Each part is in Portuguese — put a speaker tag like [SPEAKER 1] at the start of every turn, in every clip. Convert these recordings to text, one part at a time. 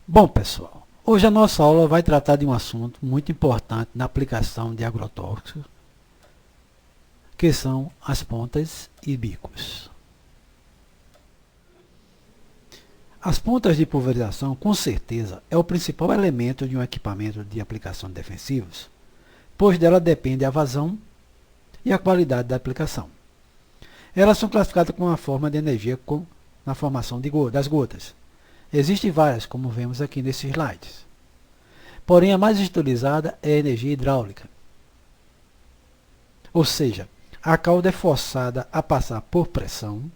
[SPEAKER 1] Bom, pessoal, hoje a nossa aula vai tratar de um assunto muito importante na aplicação de agrotóxicos, que são as pontas e bicos. As pontas de pulverização, com certeza, é o principal elemento de um equipamento de aplicação de defensivos, pois dela depende a vazão e a qualidade da aplicação. Elas são classificadas com uma forma de energia na formação das gotas. Existem várias, como vemos aqui nesses slides. Porém, a mais utilizada é a energia hidráulica. Ou seja, a cauda é forçada a passar por pressão,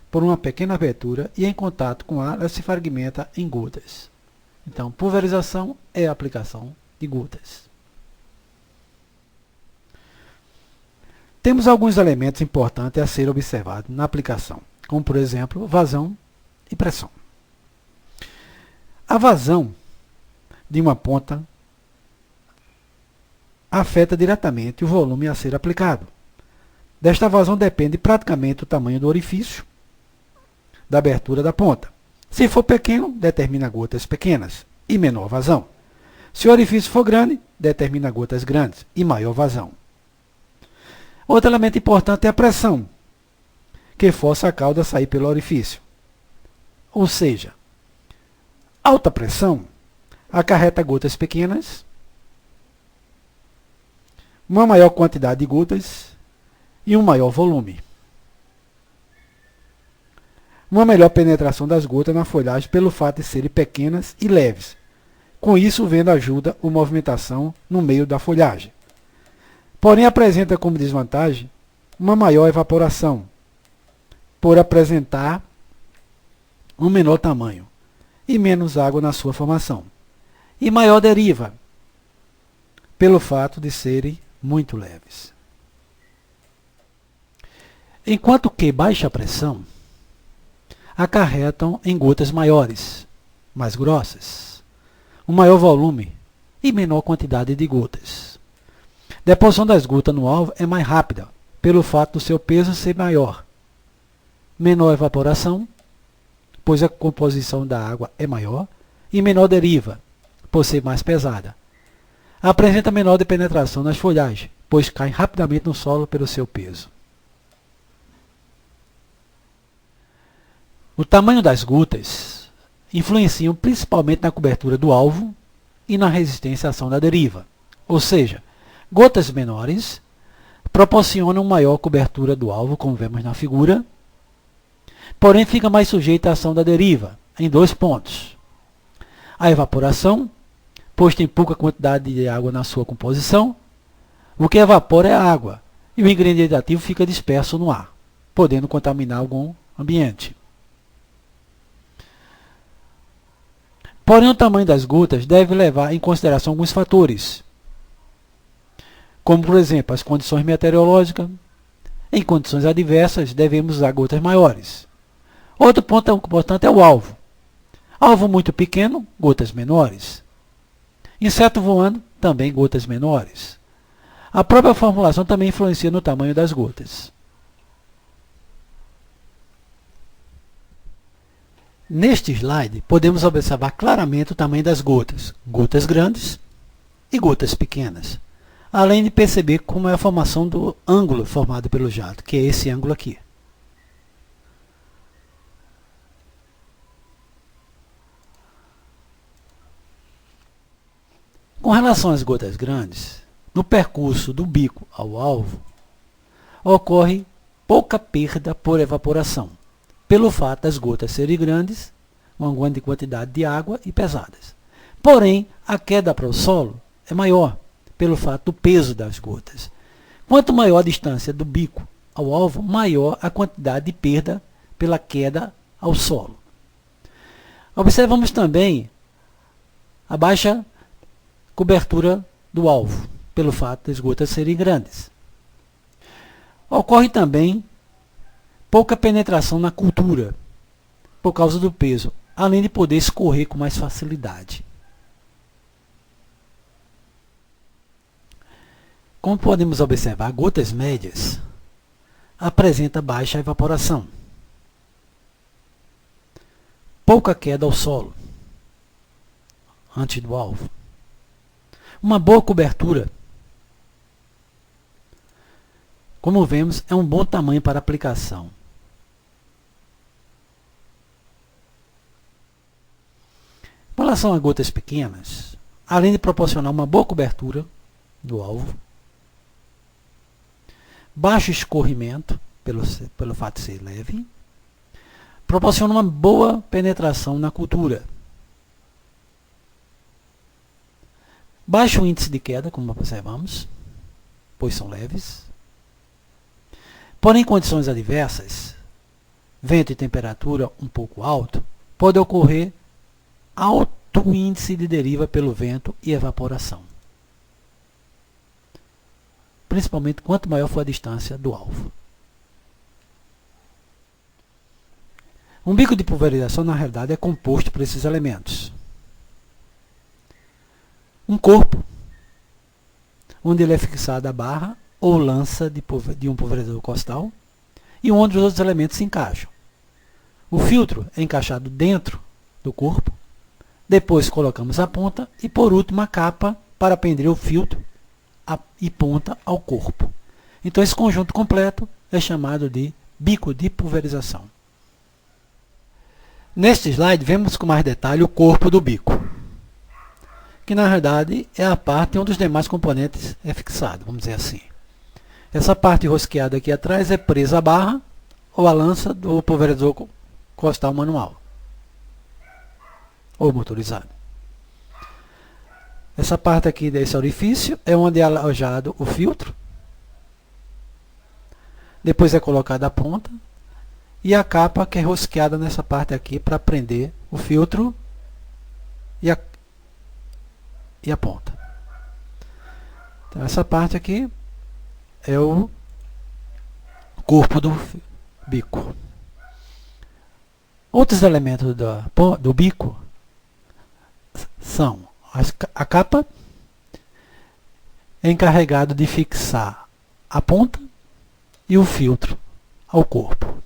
[SPEAKER 1] por uma pequena abertura e em contato com ar, ela se fragmenta em gotas. Então, pulverização é a aplicação de gotas. Temos alguns elementos importantes a ser observados na aplicação, como por exemplo, vazão e pressão. A vazão de uma ponta afeta diretamente o volume a ser aplicado. Desta vazão depende praticamente o tamanho do orifício da abertura da ponta. Se for pequeno, determina gotas pequenas e menor vazão. Se o orifício for grande, determina gotas grandes e maior vazão. Outro elemento importante é a pressão, que força a cauda a sair pelo orifício. Ou seja, alta pressão acarreta gotas pequenas, uma maior quantidade de gotas e um maior volume. Uma melhor penetração das gotas na folhagem pelo fato de serem pequenas e leves. Com isso, o vento ajuda a movimentação no meio da folhagem. Porém, apresenta como desvantagem uma maior evaporação, por apresentar um menor tamanho e menos água na sua formação, e maior deriva, pelo fato de serem muito leves. Enquanto que baixa pressão acarretam em gotas maiores, mais grossas, um maior volume e menor quantidade de gotas. Deposição das gotas no alvo é mais rápida, pelo fato do seu peso ser maior. Menor evaporação, pois a composição da água é maior, e menor deriva, por ser mais pesada. Apresenta menor de penetração nas folhagens, pois cai rapidamente no solo pelo seu peso. O tamanho das gotas influenciam principalmente na cobertura do alvo e na resistência à ação da deriva. Ou seja, gotas menores proporcionam maior cobertura do alvo, como vemos na figura, porém fica mais sujeita à ação da deriva, em dois pontos. A evaporação, pois tem pouca quantidade de água na sua composição, o que evapora é a água, e o ingrediente ativo fica disperso no ar, podendo contaminar algum ambiente. Porém, o tamanho das gotas deve levar em consideração alguns fatores, como, por exemplo, as condições meteorológicas. Em condições adversas, devemos usar gotas maiores. Outro ponto importante é o alvo. Alvo muito pequeno, gotas menores. Inseto voando, também gotas menores. A própria formulação também influencia no tamanho das gotas. Neste slide, podemos observar claramente o tamanho das gotas, gotas grandes e gotas pequenas, além de perceber como é a formação do ângulo formado pelo jato, que é esse ângulo aqui. Com relação às gotas grandes, no percurso do bico ao alvo, ocorre pouca perda por evaporação, pelo fato das gotas serem grandes, uma grande quantidade de água e pesadas. Porém, a queda para o solo é maior, pelo fato do peso das gotas. Quanto maior a distância do bico ao alvo, maior a quantidade de perda pela queda ao solo. Observamos também a baixa cobertura do alvo, pelo fato das gotas serem grandes. Ocorre também pouca penetração na cultura, por causa do peso, além de poder escorrer com mais facilidade. Como podemos observar, gotas médias apresentam baixa evaporação, pouca queda ao solo, antes do alvo. Uma boa cobertura, como vemos, é um bom tamanho para aplicação. Com relação a gotas pequenas, além de proporcionar uma boa cobertura do alvo, baixo escorrimento, pelo fato de ser leve, proporciona uma boa penetração na cultura. Baixo índice de queda, como observamos, pois são leves. Porém, em condições adversas, vento e temperatura um pouco alto, pode ocorrer alto índice de deriva pelo vento e evaporação. Principalmente quanto maior for a distância do alvo. Um bico de pulverização, na realidade, é composto por esses elementos. Um corpo, onde ele é fixado à barra ou lança de um pulverizador costal, e onde os outros elementos se encaixam. O filtro é encaixado dentro do corpo, depois colocamos a ponta e, por último, a capa para prender o filtro e ponta ao corpo. Então, esse conjunto completo é chamado de bico de pulverização. Neste slide, vemos com mais detalhe o corpo do bico, que na verdade é a parte onde os demais componentes é fixado, vamos dizer assim. Essa parte rosqueada aqui atrás é presa à barra ou à lança do pulverizador costal manual ou motorizado. Essa parte aqui desse orifício é onde é alojado o filtro. Depois é colocada a ponta e a capa que é rosqueada nessa parte aqui para prender o filtro e a ponta. Então, essa parte aqui é o corpo do bico. Outros elementos do bico são a capa, é encarregado de fixar a ponta e o filtro ao corpo.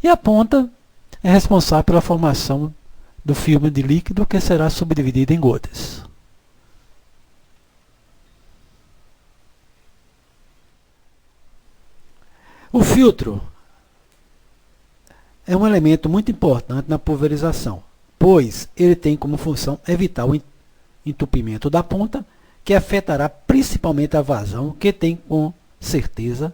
[SPEAKER 1] E a ponta é responsável pela formação do filme de líquido que será subdividido em gotas. O filtro é um elemento muito importante na pulverização, pois ele tem como função evitar o entupimento da ponta, que afetará principalmente a vazão, que tem com certeza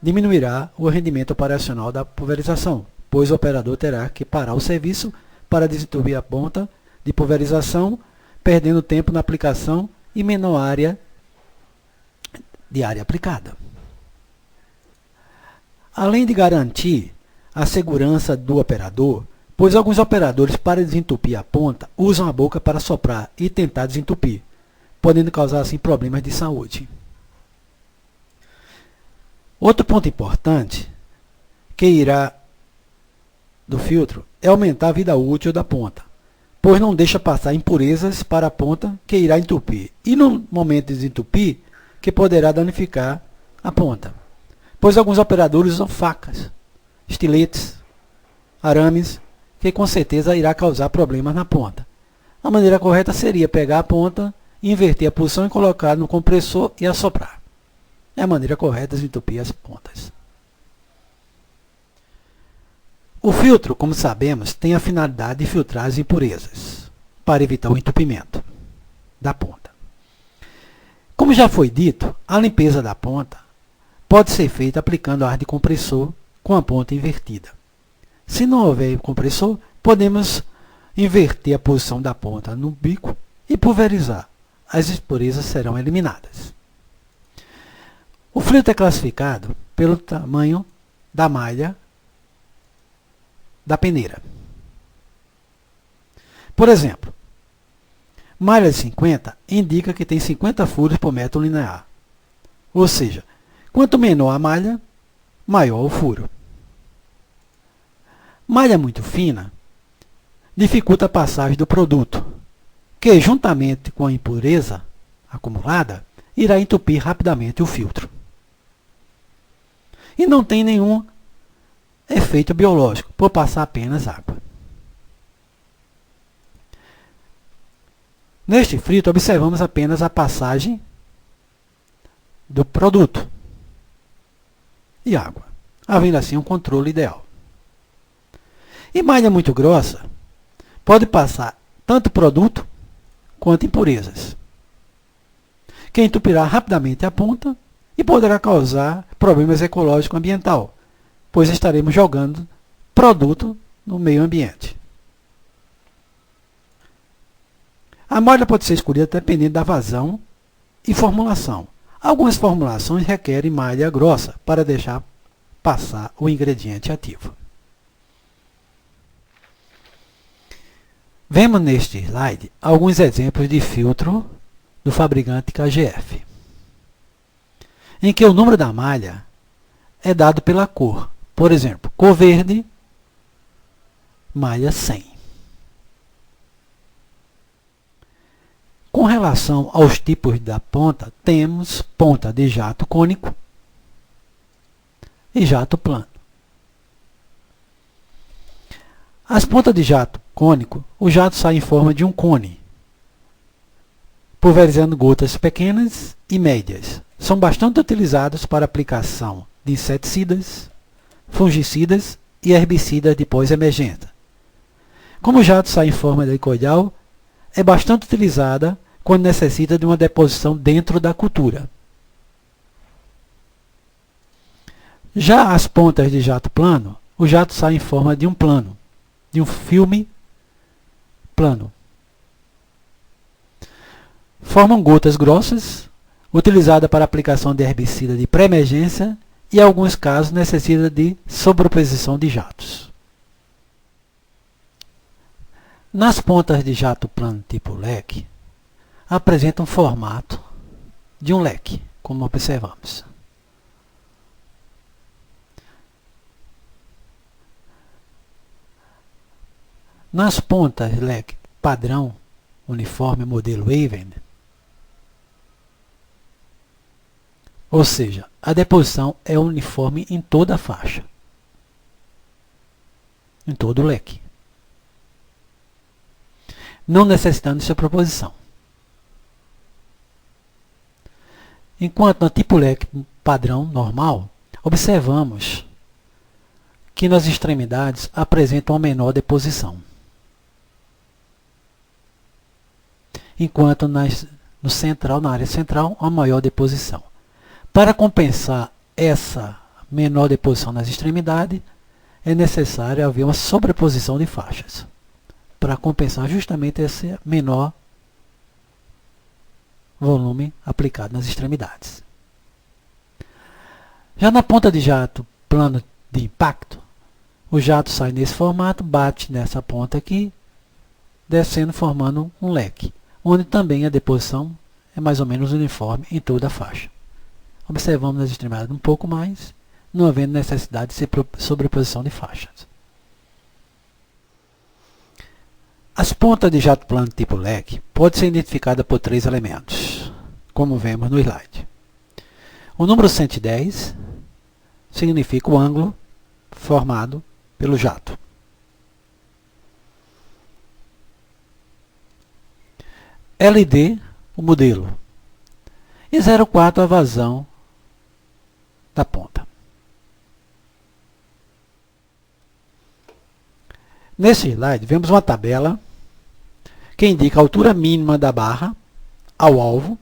[SPEAKER 1] diminuirá o rendimento operacional da pulverização, pois o operador terá que parar o serviço para desentupir a ponta de pulverização, perdendo tempo na aplicação e menor área aplicada. Além de garantir a segurança do operador, pois alguns operadores, para desentupir a ponta, usam a boca para soprar e tentar desentupir, podendo causar assim problemas de saúde. Outro ponto importante que irá do filtro é aumentar a vida útil da ponta, pois não deixa passar impurezas para a ponta que irá entupir, e no momento de desentupir, que poderá danificar a ponta, pois alguns operadores usam facas, estiletes, arames, que com certeza irá causar problemas na ponta. A maneira correta seria pegar a ponta, inverter a posição e colocar no compressor e assoprar. É a maneira correta de desentupir as pontas. O filtro, como sabemos, tem a finalidade de filtrar as impurezas, para evitar o entupimento da ponta. Como já foi dito, a limpeza da ponta pode ser feita aplicando ar de compressor com a ponta invertida. Se não houver compressor, podemos inverter a posição da ponta no bico e pulverizar. As impurezas serão eliminadas. O filtro é classificado pelo tamanho da malha da peneira. Por exemplo, malha de 50 indica que tem 50 furos por metro linear. Ou seja, quanto menor a malha, maior o furo. Malha muito fina dificulta a passagem do produto, que juntamente com a impureza acumulada, irá entupir rapidamente o filtro. E não tem nenhum efeito biológico, por passar apenas água. Neste frito, observamos apenas a passagem do produto e água, havendo assim um controle ideal. Em malha muito grossa, pode passar tanto produto quanto impurezas, que entupirá rapidamente a ponta e poderá causar problemas ecológico ambiental, pois estaremos jogando produto no meio ambiente. A malha pode ser escolhida dependendo da vazão e formulação. Algumas formulações requerem malha grossa para deixar passar o ingrediente ativo. Vemos neste slide alguns exemplos de filtro do fabricante KGF, em que o número da malha é dado pela cor. Por exemplo, cor verde, malha 100. Com relação aos tipos da ponta, temos ponta de jato cônico e jato plano. As pontas de jato cônico, o jato sai em forma de um cone, pulverizando gotas pequenas e médias. São bastante utilizados para aplicação de inseticidas, fungicidas e herbicidas de pós-emergência. Como o jato sai em forma helicoidal, é bastante utilizada quando necessita de uma deposição dentro da cultura. Já as pontas de jato plano, o jato sai em forma de um plano, de um filme plano. Formam gotas grossas, utilizada para aplicação de herbicida de pré-emergência e, em alguns casos, necessita de sobreposição de jatos. Nas pontas de jato plano tipo leque, apresentam formato de um leque, como observamos. Nas pontas leque padrão, uniforme modelo Avon, ou seja, a deposição é uniforme em toda a faixa, em todo o leque, não necessitando de sobreposição. Enquanto no tipo leque padrão normal, observamos que nas extremidades apresentam uma menor deposição, enquanto na área central, uma maior deposição. Para compensar essa menor deposição nas extremidades, é necessário haver uma sobreposição de faixas, para compensar justamente esse menor volume aplicado nas extremidades. Já na ponta de jato plano de impacto, o jato sai nesse formato, bate nessa ponta aqui, descendo, formando um leque, onde também a deposição é mais ou menos uniforme em toda a faixa. Observamos nas extremidades um pouco mais, não havendo necessidade de sobreposição de faixas. As pontas de jato plano tipo leque podem ser identificadas por 3 elementos, como vemos no slide. O número 110 significa o ângulo formado pelo jato. LD, o modelo, e 04 a vazão da ponta. Nesse slide, vemos uma tabela que indica a altura mínima da barra ao alvo,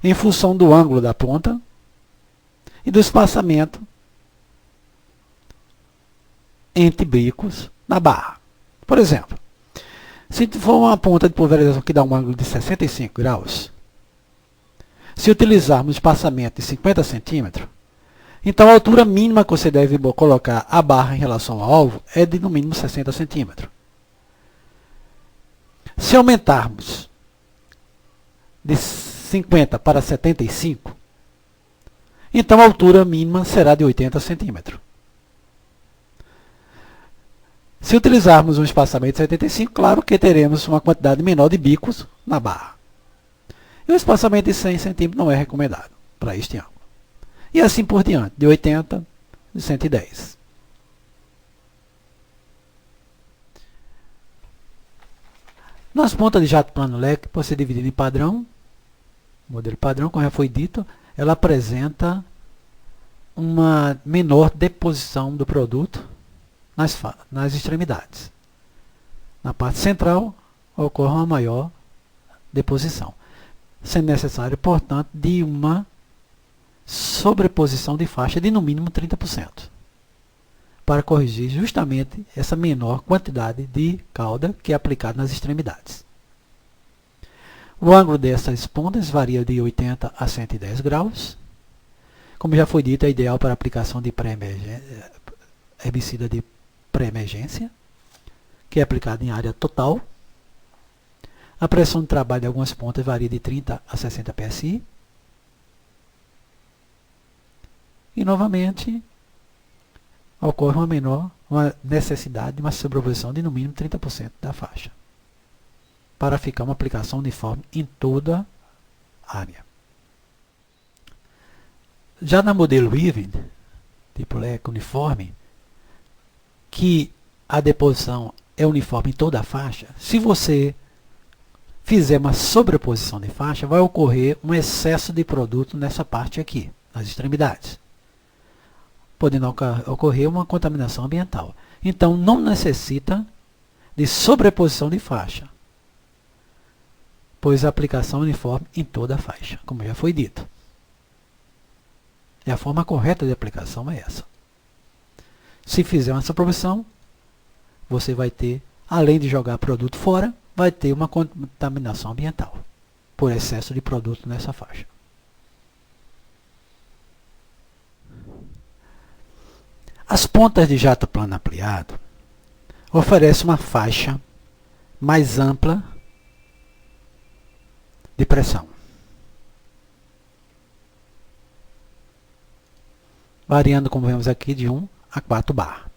[SPEAKER 1] em função do ângulo da ponta e do espaçamento entre bicos na barra. Por exemplo, se for uma ponta de pulverização que dá um ângulo de 65 graus, se utilizarmos espaçamento de 50 centímetros, então a altura mínima que você deve colocar a barra em relação ao alvo é de no mínimo 60 centímetros. Se aumentarmos de 50 para 75, então a altura mínima será de 80 centímetros. Se utilizarmos um espaçamento de 75, claro que teremos uma quantidade menor de bicos na barra. E o espaçamento de 100 centímetros não é recomendado para este ângulo. E assim por diante, de 80 e 110. Nas pontas de jato plano leque, pode ser dividido em padrão. Modelo padrão, como já foi dito, ela apresenta uma menor deposição do produto nas extremidades. Na parte central, ocorre uma maior deposição, sendo necessário, portanto, de uma sobreposição de faixa de no mínimo 30%, para corrigir justamente essa menor quantidade de cauda que é aplicada nas extremidades. O ângulo dessas pontas varia de 80 a 110 graus. Como já foi dito, é ideal para aplicação de herbicida de pré-emergência, que é aplicado em área total. A pressão de trabalho de algumas pontas varia de 30 a 60 psi. E, novamente, ocorre uma necessidade de uma sobreposição de no mínimo 30% da faixa, para ficar uma aplicação uniforme em toda a área. Já na modelo even, tipo leque uniforme, que a deposição é uniforme em toda a faixa, se você fizer uma sobreposição de faixa, vai ocorrer um excesso de produto nessa parte aqui, nas extremidades, podendo ocorrer uma contaminação ambiental. Então, não necessita de sobreposição de faixa, pois a aplicação é uniforme em toda a faixa, como já foi dito. E a forma correta de aplicação é essa. Se fizer essa proporção, você vai ter, além de jogar produto fora, vai ter uma contaminação ambiental por excesso de produto nessa faixa. As pontas de jato plano ampliado oferecem uma faixa mais ampla de pressão, variando, como vemos aqui, de 1 a 4 bar.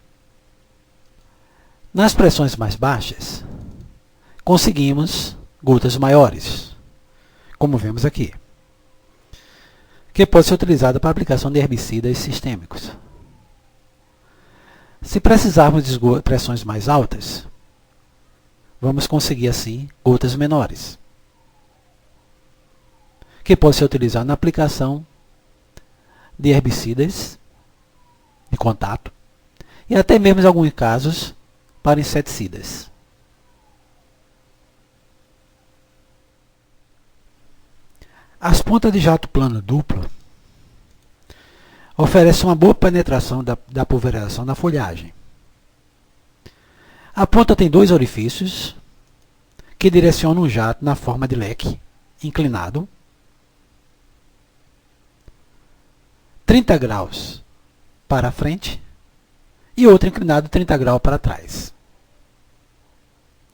[SPEAKER 1] Nas pressões mais baixas, conseguimos gotas maiores, como vemos aqui, que pode ser utilizada para aplicação de herbicidas sistêmicos. Se precisarmos de pressões mais altas, vamos conseguir assim gotas menores, que pode ser utilizado na aplicação de herbicidas de contato e até mesmo em alguns casos para inseticidas. As pontas de jato plano duplo oferecem uma boa penetração da pulverização na folhagem. A ponta tem 2 orifícios que direcionam o jato na forma de leque inclinado, 30 graus para frente e outro inclinado 30 graus para trás,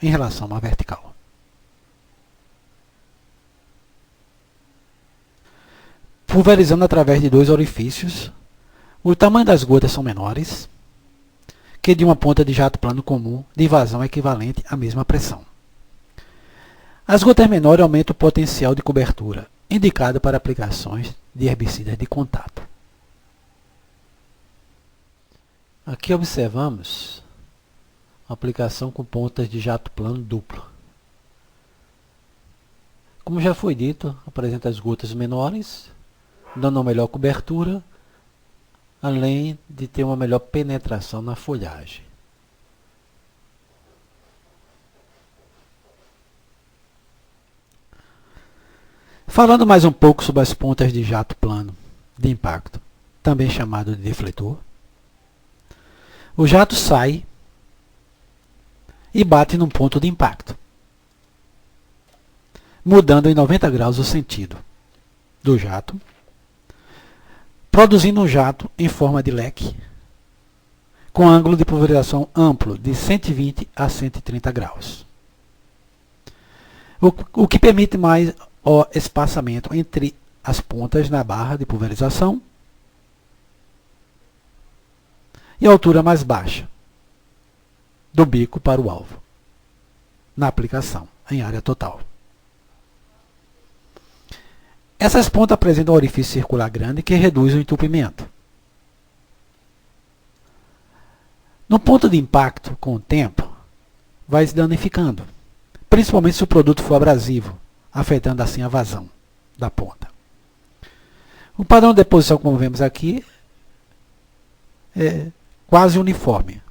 [SPEAKER 1] em relação à vertical. Pulverizando através de 2 orifícios, o tamanho das gotas são menores que de uma ponta de jato plano comum de vazão equivalente à mesma pressão. As gotas menores aumentam o potencial de cobertura, indicado para aplicações de herbicidas de contato. Aqui observamos a aplicação com pontas de jato plano duplo. Como já foi dito, apresenta as gotas menores, dando uma melhor cobertura, além de ter uma melhor penetração na folhagem. Falando mais um pouco sobre as pontas de jato plano de impacto, também chamado de defletor, o jato sai e bate num ponto de impacto, mudando em 90 graus o sentido do jato, produzindo um jato em forma de leque, com ângulo de pulverização amplo de 120 a 130 graus, o que permite mais o espaçamento entre as pontas na barra de pulverização e a altura mais baixa do bico para o alvo, na aplicação em área total. Essas pontas apresentam um orifício circular grande que reduz o entupimento. No ponto de impacto, com o tempo, vai se danificando, principalmente se o produto for abrasivo, afetando assim a vazão da ponta. O padrão de deposição, como vemos aqui, é quase uniforme.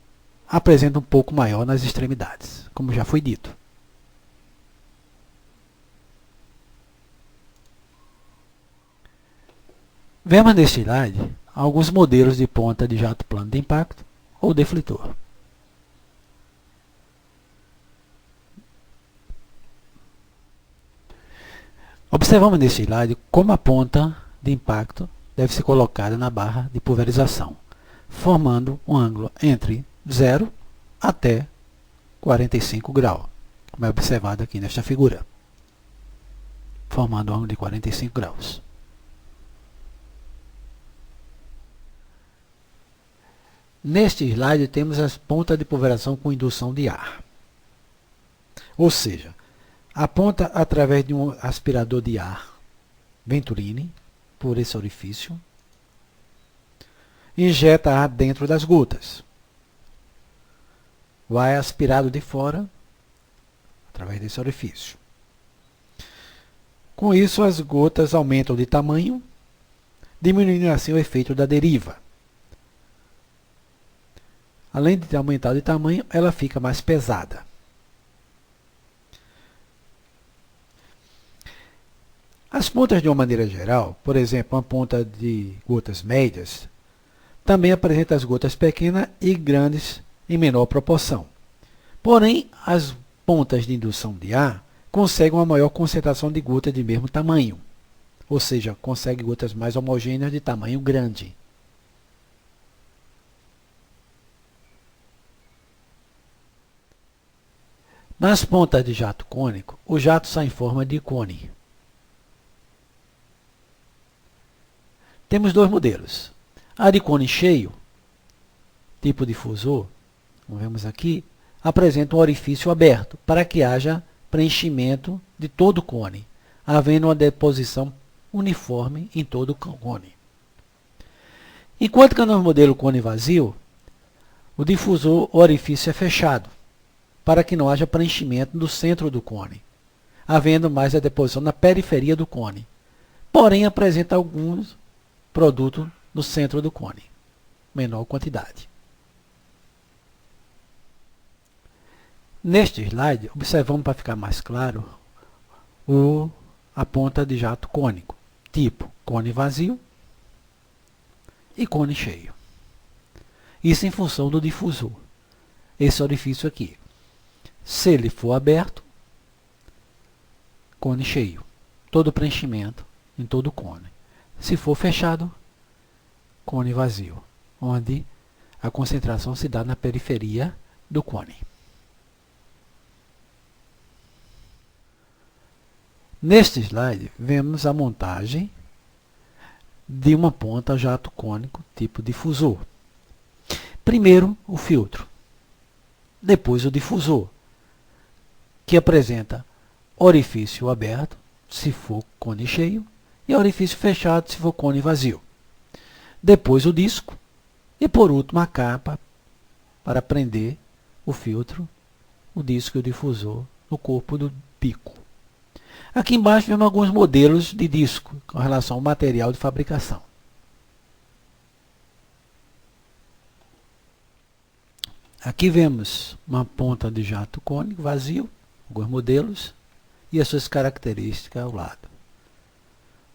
[SPEAKER 1] Apresenta um pouco maior nas extremidades, como já foi dito. Vemos neste slide alguns modelos de ponta de jato plano de impacto ou defletor. Observamos neste slide como a ponta de impacto deve ser colocada na barra de pulverização, formando um ângulo entre 0 até 45 graus, como é observado aqui nesta figura, formando um ângulo de 45 graus. Neste slide temos as pontas de pulverização com indução de ar, ou seja, a ponta através de um aspirador de ar Venturi por esse orifício, injeta ar dentro das gotas. O ar é aspirado de fora através desse orifício. Com isso, as gotas aumentam de tamanho, diminuindo assim o efeito da deriva. Além de aumentar de tamanho, ela fica mais pesada. As pontas, de uma maneira geral, por exemplo, uma ponta de gotas médias, também apresenta as gotas pequenas e grandes em menor proporção. Porém, as pontas de indução de ar conseguem uma maior concentração de gotas de mesmo tamanho, ou seja, conseguem gotas mais homogêneas de tamanho grande. Nas pontas de jato cônico, o jato sai em forma de cone. Temos dois modelos. A de cone cheio, tipo difusor, como vemos aqui, apresenta um orifício aberto para que haja preenchimento de todo o cone, havendo uma deposição uniforme em todo o cone. Enquanto que no modelo cone vazio, o difusor, o orifício é fechado, para que não haja preenchimento no centro do cone, havendo mais a deposição na periferia do cone. Porém, apresenta alguns produtos no centro do cone, menor quantidade. Neste slide, observamos para ficar mais claro a ponta de jato cônico, tipo cone vazio e cone cheio. Isso em função do difusor, esse orifício aqui. Se ele for aberto, cone cheio, todo preenchimento em todo o cone. Se for fechado, cone vazio, onde a concentração se dá na periferia do cone. Neste slide, vemos a montagem de uma ponta jato cônico tipo difusor. Primeiro, o filtro, depois o difusor, que apresenta orifício aberto, se for cone cheio, e orifício fechado, se for cone vazio. Depois o disco, e por último a capa, para prender o filtro, o disco e o difusor no corpo do bico. Aqui embaixo vemos alguns modelos de disco, com relação ao material de fabricação. Aqui vemos uma ponta de jato cônico vazio, alguns modelos, e as suas características ao lado.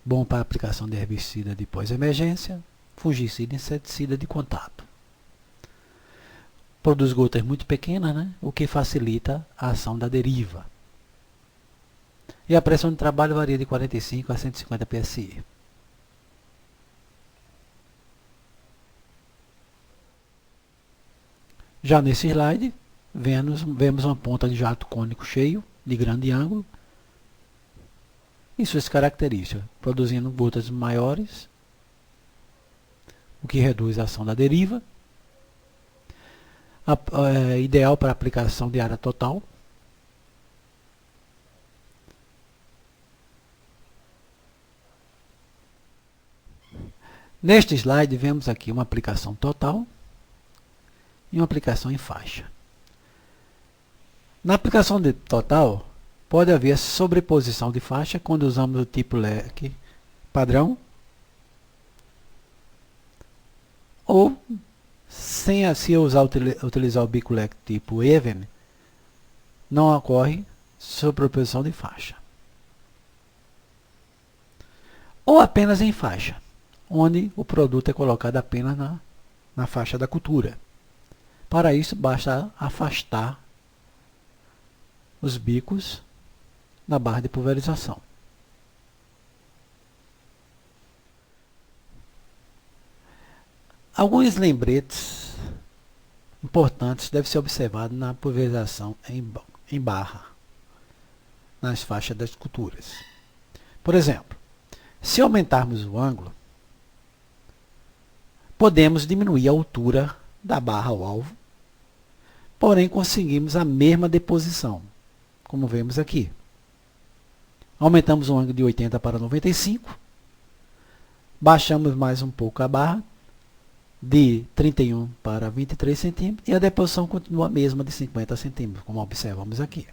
[SPEAKER 1] Bom para aplicação de herbicida de pós-emergência, fungicida e inseticida de contato. Produz gotas muito pequenas, né? O que facilita a ação da deriva. E a pressão de trabalho varia de 45 a 150 psi. Já nesse slide, vemos uma ponta de jato cônico cheio, de grande ângulo, e suas características, produzindo gotas maiores, o que reduz a ação da deriva, ideal para aplicação de área total. Neste slide, vemos aqui uma aplicação total e uma aplicação em faixa. Na aplicação total, Pode haver sobreposição de faixa quando usamos o tipo leque padrão, ou se utilizar o bico leque tipo even, não ocorre sobreposição de faixa. Ou apenas em faixa, onde o produto é colocado apenas na faixa da cultura. Para isso, basta afastar os bicos na barra de pulverização. Alguns lembretes importantes devem ser observados na pulverização em barra, nas faixas das culturas. Por exemplo, se aumentarmos o ângulo, podemos diminuir a altura da barra ao alvo, porém conseguimos a mesma deposição, como vemos aqui. Aumentamos o ângulo de 80 para 95, baixamos mais um pouco a barra, de 31 para 23 centímetros, e a deposição continua a mesma de 50 centímetros, como observamos aqui.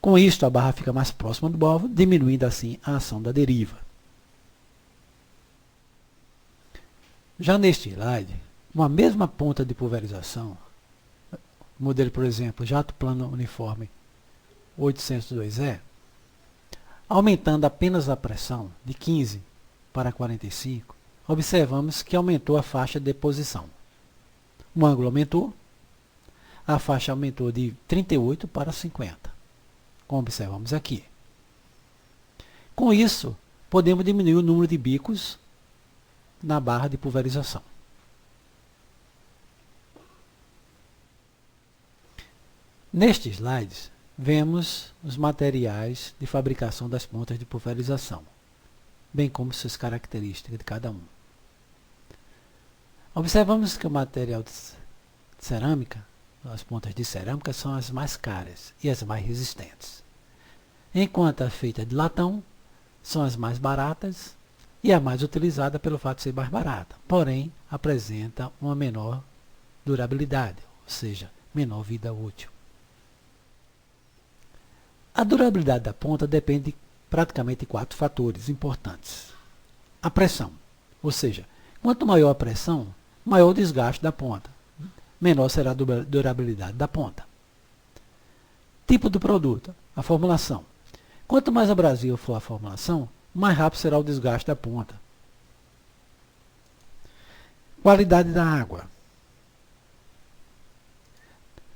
[SPEAKER 1] Com isto, a barra fica mais próxima do alvo, diminuindo assim a ação da deriva. Já neste slide, uma mesma ponta de pulverização, modelo, por exemplo, jato plano uniforme 802E, aumentando apenas a pressão de 15 para 45, observamos que aumentou a faixa de deposição. O ângulo aumentou, a faixa aumentou de 38 para 50, como observamos aqui. Com isso, podemos diminuir o número de bicos na barra de pulverização. Nestes slides, vemos os materiais de fabricação das pontas de pulverização, bem como suas características de cada um. Observamos que o material de cerâmica, as pontas de cerâmica, são as mais caras e as mais resistentes, enquanto as feitas de latão são as mais baratas e a mais utilizada pelo fato de ser mais barata, porém apresenta uma menor durabilidade, ou seja, menor vida útil. A durabilidade da ponta depende de praticamente 4 fatores importantes. A pressão, ou seja, quanto maior a pressão, maior o desgaste da ponta, menor será a durabilidade da ponta. Tipo do produto, a formulação. Quanto mais abrasiva for a formulação, mais rápido será o desgaste da ponta. Qualidade da água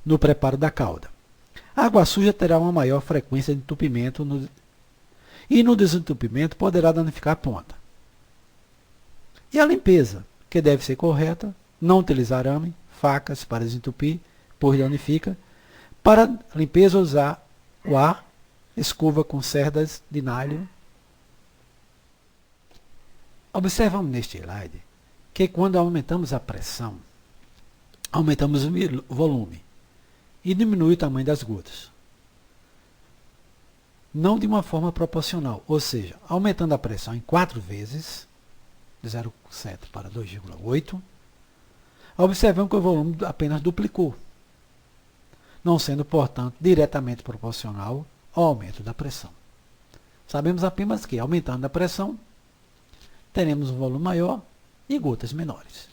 [SPEAKER 1] no preparo da cauda. A água suja terá uma maior frequência de entupimento e no desentupimento poderá danificar a ponta. E a limpeza, que deve ser correta, não utilizar arame, facas para desentupir, pois danifica. Para limpeza, usar o ar, escova com cerdas de nylon. Observamos neste slide que quando aumentamos a pressão, aumentamos o volume e diminui o tamanho das gotas. Não de uma forma proporcional, ou seja, aumentando a pressão em 4 vezes, de 0,7 para 2,8, observamos que o volume apenas duplicou, não sendo, portanto, diretamente proporcional ao aumento da pressão. Sabemos apenas que, aumentando a pressão, teremos um volume maior e gotas menores.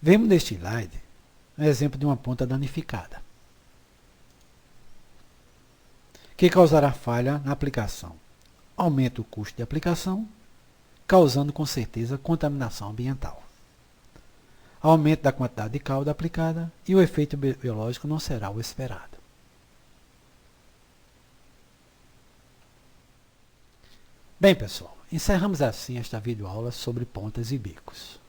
[SPEAKER 1] Vemos neste slide um exemplo de uma ponta danificada, que causará falha na aplicação. Aumenta o custo de aplicação, causando com certeza contaminação ambiental. Aumento da quantidade de calda aplicada e o efeito biológico não será o esperado. Bem, pessoal, encerramos assim esta videoaula sobre pontas e bicos.